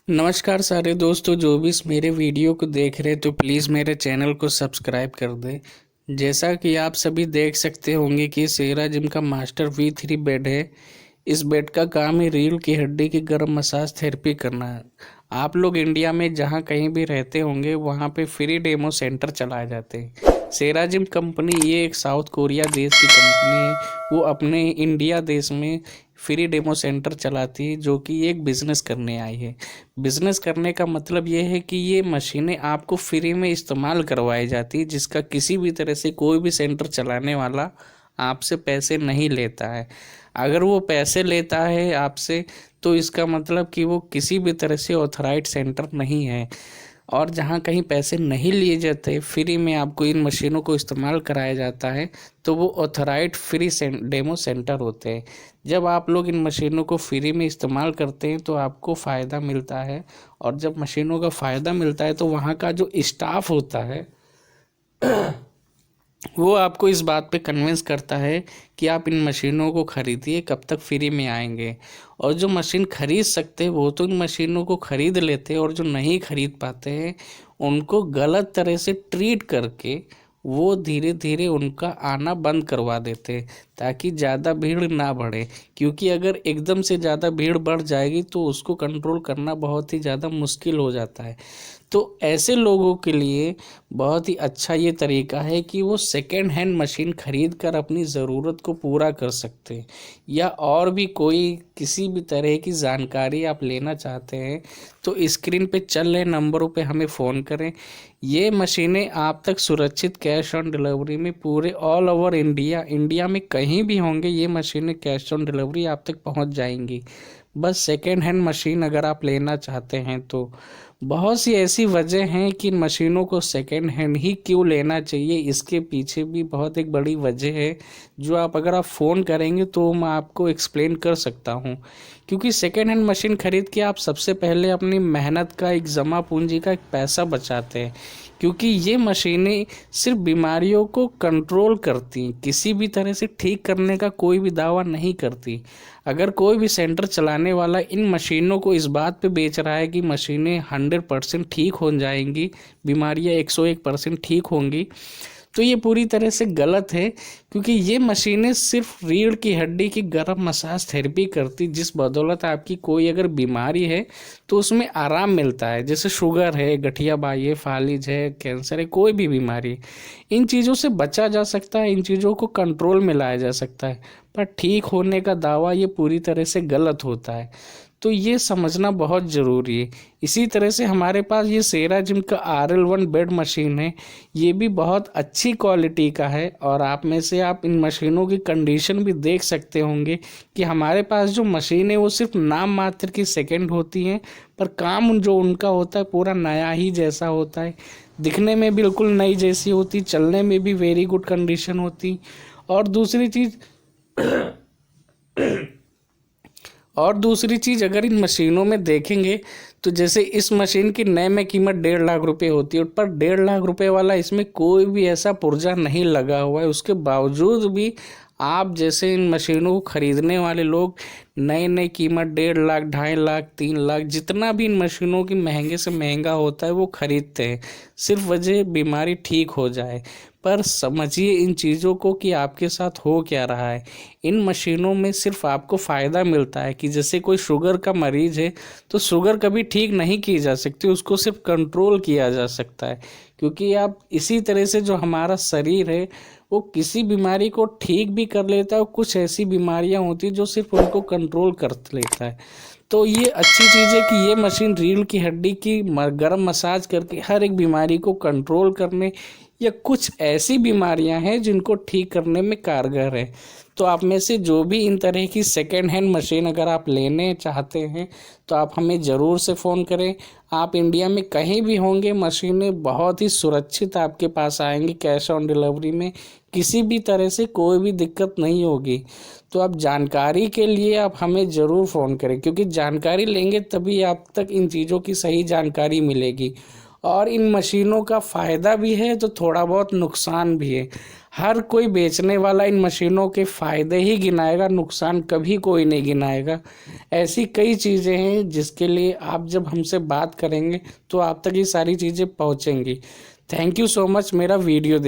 नमस्कार सारे दोस्तों, जो भी इस मेरे वीडियो को देख रहे हैं तो प्लीज़ मेरे चैनल को सब्सक्राइब कर दें। जैसा कि आप सभी देख सकते होंगे कि सेरा जिम का मास्टर V3 बेड है। इस बेड का काम ही रीढ़ की हड्डी की गर्म मसाज थेरेपी करना है। आप लोग इंडिया में जहाँ कहीं भी रहते होंगे वहाँ पे फ्री डेमो सेंटर चलाए जाते हैं। सेरा जिम कंपनी ये एक साउथ कोरिया देश की कंपनी है। वो अपने इंडिया देश में फ्री डेमो सेंटर चलाती है, जो कि एक बिज़नेस करने आई है। बिज़नेस करने का मतलब ये है कि ये मशीनें आपको फ्री में इस्तेमाल करवाई जाती है, जिसका किसी भी तरह से कोई भी सेंटर चलाने वाला आपसे पैसे नहीं लेता है। अगर वो पैसे लेता है आपसे तो इसका मतलब कि वो किसी भी तरह से ऑथराइज्ड सेंटर नहीं है। और जहाँ कहीं पैसे नहीं लिए जाते, फ्री में आपको इन मशीनों को इस्तेमाल कराया जाता है, तो वो ऑथराइज्ड फ्री डेमो सेंटर होते हैं। जब आप लोग इन मशीनों को फ्री में इस्तेमाल करते हैं तो आपको फ़ायदा मिलता है। और जब मशीनों का फ़ायदा मिलता है तो वहाँ का जो स्टाफ होता है वो आपको इस बात पे कन्विंस करता है कि आप इन मशीनों को खरीदिए, कब तक फ्री में आएंगे। और जो मशीन खरीद सकते हैं वो तो इन मशीनों को खरीद लेते हैं, और जो नहीं खरीद पाते हैं उनको गलत तरह से ट्रीट करके वो धीरे धीरे उनका आना बंद करवा देते हैं, ताकि ज़्यादा भीड़ ना बढ़े। क्योंकि अगर एकदम से ज़्यादा भीड़ बढ़ जाएगी तो उसको कंट्रोल करना बहुत ही ज़्यादा मुश्किल हो जाता है। तो ऐसे लोगों के लिए बहुत ही अच्छा ये तरीका है कि वो सेकेंड हैंड मशीन खरीद कर अपनी ज़रूरत को पूरा कर सकते हैं। या और भी कोई किसी भी तरह की जानकारी आप लेना चाहते हैं तो स्क्रीन पे चल रहे नंबरों पे हमें फ़ोन करें। ये मशीनें आप तक सुरक्षित कैश ऑन डिलीवरी में पूरे ऑल ओवर इंडिया में कहीं भी होंगे, ये मशीनें कैश ऑन डिलीवरी आप तक पहुंच जाएंगी। बस सेकेंड हैंड मशीन अगर आप लेना चाहते हैं तो बहुत सी ऐसी वजह हैं कि इन मशीनों को सेकेंड हैंड ही क्यों लेना चाहिए। इसके पीछे भी बहुत एक बड़ी वजह है, जो अगर आप फ़ोन करेंगे तो मैं आपको एक्सप्लेन कर सकता हूँ। क्योंकि सेकेंड हैंड मशीन खरीद के आप सबसे पहले अपनी मेहनत का एक जमा पूंजी का एक पैसा बचाते हैं। क्योंकि ये मशीनें सिर्फ बीमारियों को कंट्रोल करती हैं, किसी भी तरह से ठीक करने का कोई भी दावा नहीं करती। अगर कोई भी सेंटर चलाने वाला इन मशीनों को इस बात पे बेच रहा है कि मशीनें 100% ठीक हो जाएंगी, बीमारियां 101% ठीक होंगी, तो ये पूरी तरह से गलत है। क्योंकि ये मशीनें सिर्फ रीढ़ की हड्डी की गर्म मसाज थेरेपी करती, जिस बदौलत आपकी कोई अगर बीमारी है तो उसमें आराम मिलता है। जैसे शुगर है, गठियाबाई है, फालिज है, कैंसर है, कोई भी बीमारी, इन चीज़ों से बचा जा सकता है, इन चीज़ों को कंट्रोल में लाया जा सकता है। पर ठीक होने का दावा ये पूरी तरह से गलत होता है, तो ये समझना बहुत ज़रूरी है। इसी तरह से हमारे पास ये सेरा जिम का RL1 बेड मशीन है। ये भी बहुत अच्छी क्वालिटी का है, और आप में से आप इन मशीनों की कंडीशन भी देख सकते होंगे कि हमारे पास जो मशीन है वो सिर्फ नाम मात्र की सेकंड होती हैं, पर काम जो उनका होता है पूरा नया ही जैसा होता है। दिखने में बिल्कुल नई जैसी होती, चलने में भी वेरी गुड कंडीशन होती। और दूसरी चीज़ और दूसरी चीज़ अगर इन मशीनों में देखेंगे तो जैसे इस मशीन की नए में कीमत 1.5 लाख रुपए होती है, पर 1.5 लाख रुपए वाला इसमें कोई भी ऐसा पुर्जा नहीं लगा हुआ है। उसके बावजूद भी आप जैसे इन मशीनों को खरीदने वाले लोग नई नई कीमत 1.5 लाख, 2.5 लाख, 3 लाख, जितना भी इन मशीनों की महंगे से महंगा होता है वो खरीदते हैं, सिर्फ वजह बीमारी ठीक हो जाए। पर समझिए इन चीज़ों को कि आपके साथ हो क्या रहा है। इन मशीनों में सिर्फ आपको फ़ायदा मिलता है कि जैसे कोई शुगर का मरीज़ है तो शुगर कभी ठीक नहीं की जा सकती, उसको सिर्फ कंट्रोल किया जा सकता है। क्योंकि आप इसी तरह से जो हमारा शरीर है वो किसी बीमारी को ठीक भी कर लेता है, और कुछ ऐसी बीमारियां होती हैं जो सिर्फ उनको कंट्रोल कर लेता है। तो ये अच्छी चीज़ है कि ये मशीन रीढ़ की हड्डी की गर्म मसाज करके हर एक बीमारी को कंट्रोल करने, या कुछ ऐसी बीमारियां हैं जिनको ठीक करने में कारगर है। तो आप में से जो भी इन तरह की सेकेंड हैंड मशीन अगर आप लेने चाहते हैं तो आप हमें ज़रूर से फ़ोन करें। आप इंडिया में कहीं भी होंगे, मशीनें बहुत ही सुरक्षित आपके पास आएंगी कैश ऑन डिलीवरी में, किसी भी तरह से कोई भी दिक्कत नहीं होगी। तो आप जानकारी के लिए आप हमें ज़रूर फ़ोन करें, क्योंकि जानकारी लेंगे तभी आप तक इन चीज़ों की सही जानकारी मिलेगी। और इन मशीनों का फ़ायदा भी है तो थोड़ा बहुत नुकसान भी है। हर कोई बेचने वाला इन मशीनों के फ़ायदे ही गिनाएगा, नुकसान कभी कोई नहीं गिनाएगा। ऐसी कई चीज़ें हैं जिसके लिए आप जब हमसे बात करेंगे तो आप तक ये सारी चीज़ें पहुँचेंगी। थैंक यू सो मच मेरा वीडियो